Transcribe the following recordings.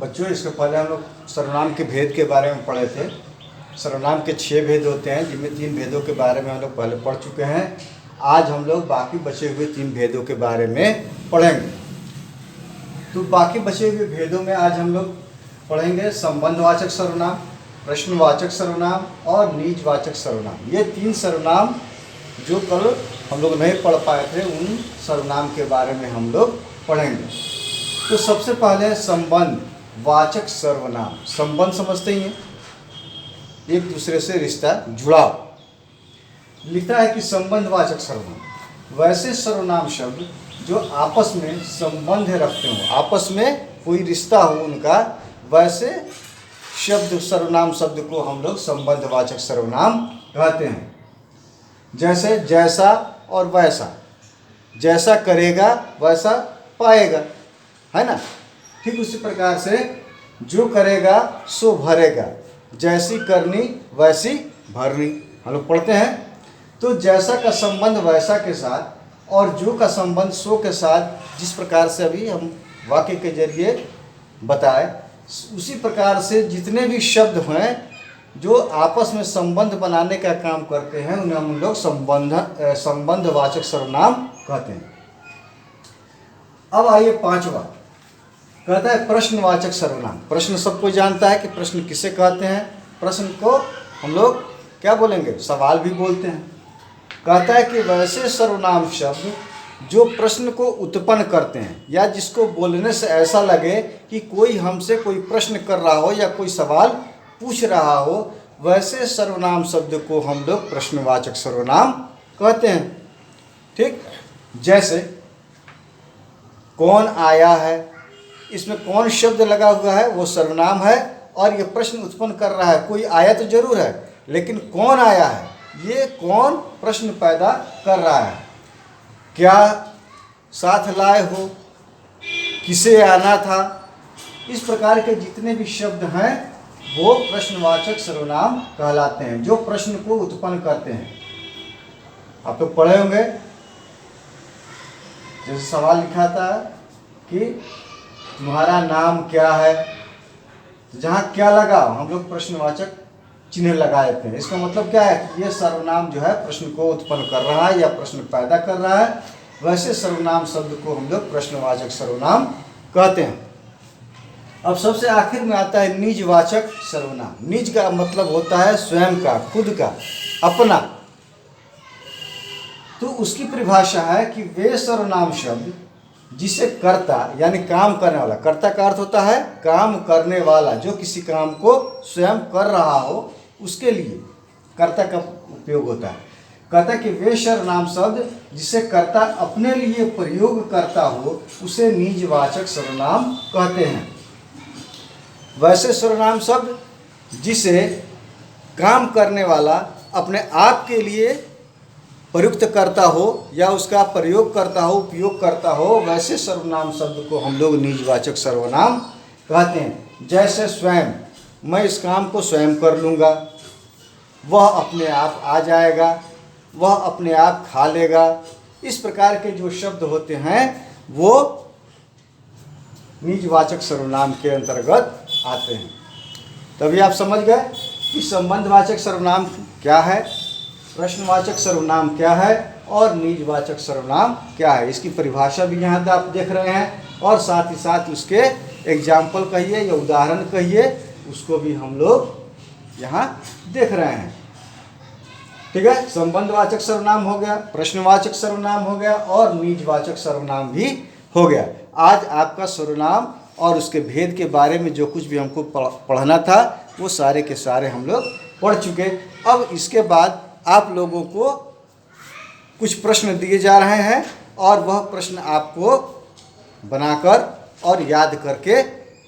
बच्चों, इसके पहले हम लोग सर्वनाम के भेद के बारे में पढ़े थे। सर्वनाम के 6 भेद होते हैं, जिनमें 3 भेदों के बारे में हम लोग पहले पढ़ चुके हैं। आज हम लोग बाकी बचे हुए 3 भेदों के बारे में पढ़ेंगे। तो बाकी बचे हुए भेदों में आज हम लोग पढ़ेंगे संबंधवाचक सर्वनाम, प्रश्नवाचक सर्वनाम और निजवाचक सर्वनाम। ये 3 सर्वनाम जो कल हम लोग नहीं पढ़ पाए थे, उन सर्वनाम के बारे में हम लोग पढ़ेंगे। तो सबसे पहले संबंधवाचक सर्वनाम। संबंध समझते ही हैं, एक दूसरे से रिश्ता, जुड़ाव। लिखता है कि संबंधवाचक सर्वनाम वैसे सर्वनाम शब्द जो आपस में संबंध रखते हो, आपस में कोई रिश्ता हो उनका, वैसे शब्द सर्वनाम शब्द को हम लोग संबंधवाचक सर्वनाम कहते हैं। जैसे जैसा और वैसा, जैसा करेगा वैसा पाएगा, है ना। ठीक उसी प्रकार से जो करेगा सो भरेगा, जैसी करनी वैसी भरनी, हम लोग पढ़ते हैं। तो जैसा का संबंध वैसा के साथ और जो का संबंध सो के साथ, जिस प्रकार से अभी हम वाक्य के जरिए बताए, उसी प्रकार से जितने भी शब्द हैं जो आपस में संबंध बनाने का काम करते हैं, उन्हें हम लोग संबंधवाचक सर्वनाम कहते हैं। अब आइए 5वां, कहता है प्रश्नवाचक सर्वनाम। प्रश्न सबको जानता है कि प्रश्न किसे कहते हैं। प्रश्न को हम लोग क्या बोलेंगे, सवाल भी बोलते हैं। कहता है कि वैसे सर्वनाम शब्द जो प्रश्न को उत्पन्न करते हैं या जिसको बोलने से ऐसा लगे कि कोई हमसे कोई प्रश्न कर रहा हो या कोई सवाल पूछ रहा हो, वैसे सर्वनाम शब्द को हम लोग प्रश्नवाचक सर्वनाम कहते हैं। ठीक, जैसे कौन आया है, इसमें कौन शब्द लगा हुआ है वो सर्वनाम है और ये प्रश्न उत्पन्न कर रहा है। कोई आया तो जरूर है, लेकिन कौन आया है, ये कौन प्रश्न पैदा कर रहा है। क्या साथ लाए हो, किसे आना था, इस प्रकार के जितने भी शब्द हैं वो प्रश्नवाचक सर्वनाम कहलाते हैं, जो प्रश्न को उत्पन्न करते हैं। आप लोग पढ़े होंगे, जैसे सवाल लिखा था कि तुम्हारा नाम क्या है, जहाँ क्या लगा हम लोग प्रश्नवाचक चिन्ह लगा देते हैं। इसका मतलब क्या है कि ये सर्वनाम जो है प्रश्न को उत्पन्न कर रहा है या प्रश्न पैदा कर रहा है। वैसे सर्वनाम शब्द को हम लोग प्रश्नवाचक सर्वनाम कहते हैं। अब सबसे आखिर में आता है निजवाचक सर्वनाम। निज का मतलब होता है स्वयं का, खुद का, अपना। तो उसकी परिभाषा है कि वे सर्वनाम शब्द जिसे कर्ता यानी काम करने वाला, कर्ता का अर्थ होता है काम करने वाला, जो किसी काम को स्वयं कर रहा हो उसके लिए कर्ता का उपयोग होता है। कहता है कि वे सर्वनाम शब्द जिसे कर्ता अपने लिए प्रयोग करता हो उसे निजवाचक सर्वनाम कहते हैं। वैसे सर्वनाम शब्द जिसे काम करने वाला अपने आप के लिए प्रयुक्त करता हो या उसका प्रयोग करता हो, उपयोग करता हो, वैसे सर्वनाम शब्द को हम लोग निजवाचक सर्वनाम कहते हैं। जैसे स्वयं, मैं इस काम को स्वयं कर लूँगा, वह अपने आप आ जाएगा, वह अपने आप खा लेगा। इस प्रकार के जो शब्द होते हैं वो निजवाचक सर्वनाम के अंतर्गत आते हैं। तभी आप समझ गए कि संबंधवाचक सर्वनाम क्या है, प्रश्नवाचक सर्वनाम क्या है और निजवाचक सर्वनाम क्या है। इसकी परिभाषा भी यहाँ पे आप देख रहे हैं और साथ ही साथ उसके एग्जाम्पल कहिए या उदाहरण कहिए, उसको भी हम लोग यहाँ देख रहे हैं। ठीक है, संबंधवाचक सर्वनाम हो गया, प्रश्नवाचक सर्वनाम हो गया और निजवाचक सर्वनाम भी हो गया। आज आपका सर्वनाम और उसके भेद के बारे में जो कुछ भी हमको पढ़ना था वो सारे के सारे हम लोग पढ़ चुके। अब इसके बाद आप लोगों को कुछ प्रश्न दिए जा रहे हैं और वह प्रश्न आपको बनाकर और याद करके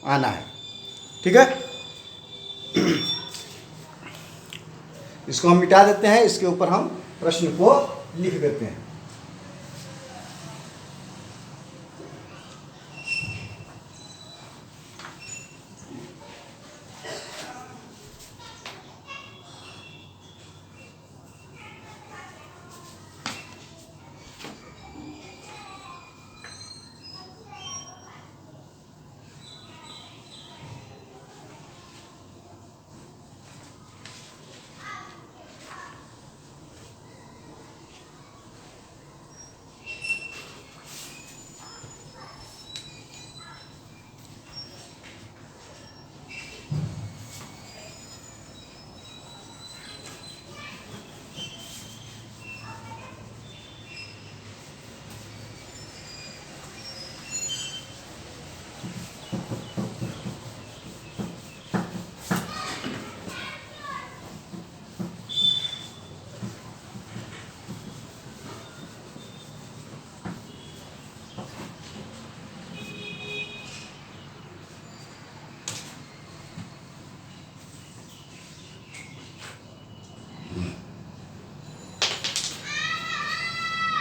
आना है। ठीक है, इसको हम मिटा देते हैं, इसके ऊपर हम प्रश्न को लिख देते हैं।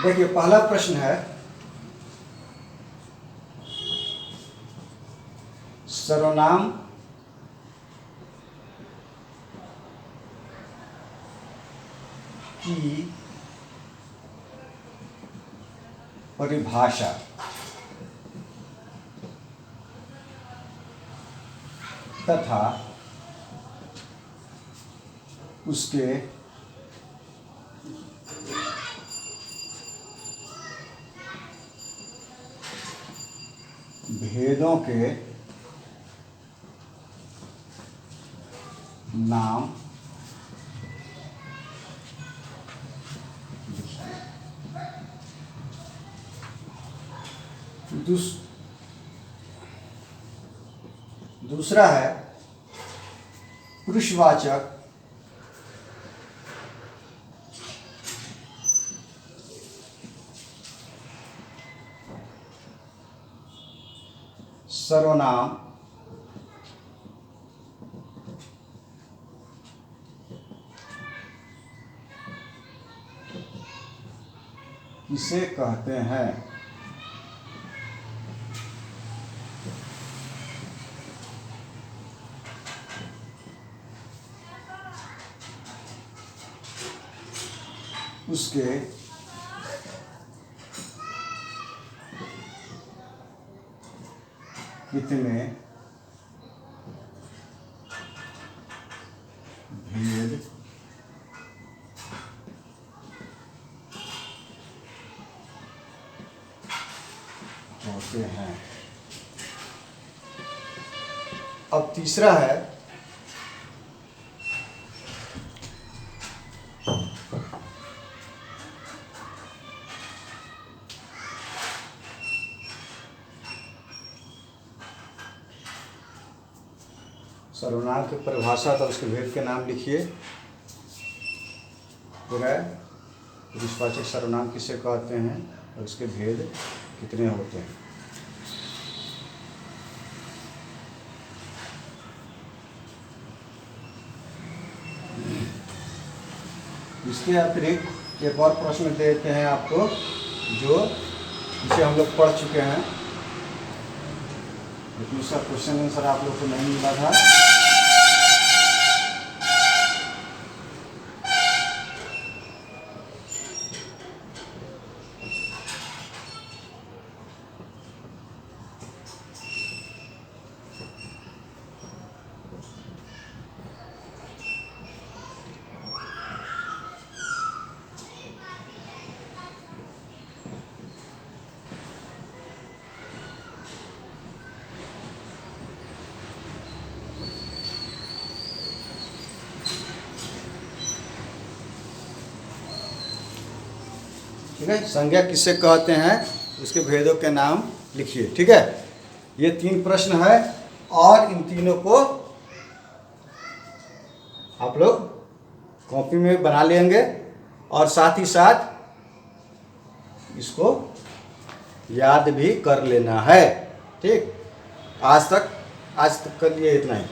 देखिए पहला प्रश्न है, सर्वनाम की परिभाषा तथा उसके भेदों के नाम दूसरा है पुरुषवाचक सर्वनाम किसे कहते हैं। उसके कितने भेद होते हैं। अब तीसरा है सर्वनाम की परिभाषा तो उसके भेद के नाम लिखिए। पुरुषवाचक सर्वनाम किसे कहते हैं और उसके भेद कितने होते हैं। इसके अतिरिक्त एक और प्रश्न देते हैं आपको, जो इसे हम लोग पढ़ चुके हैं, लेकिन उसका क्वेश्चन आंसर आप लोग को नहीं मिला था। ठीक है, संज्ञा किसे कहते हैं उसके भेदों के नाम लिखिए। ठीक है, ये 3 प्रश्न है और इन तीनों को आप लोग कॉपी में बना लेंगे और साथ ही साथ इसको याद भी कर लेना है। ठीक, आज तक के लिए इतना ही।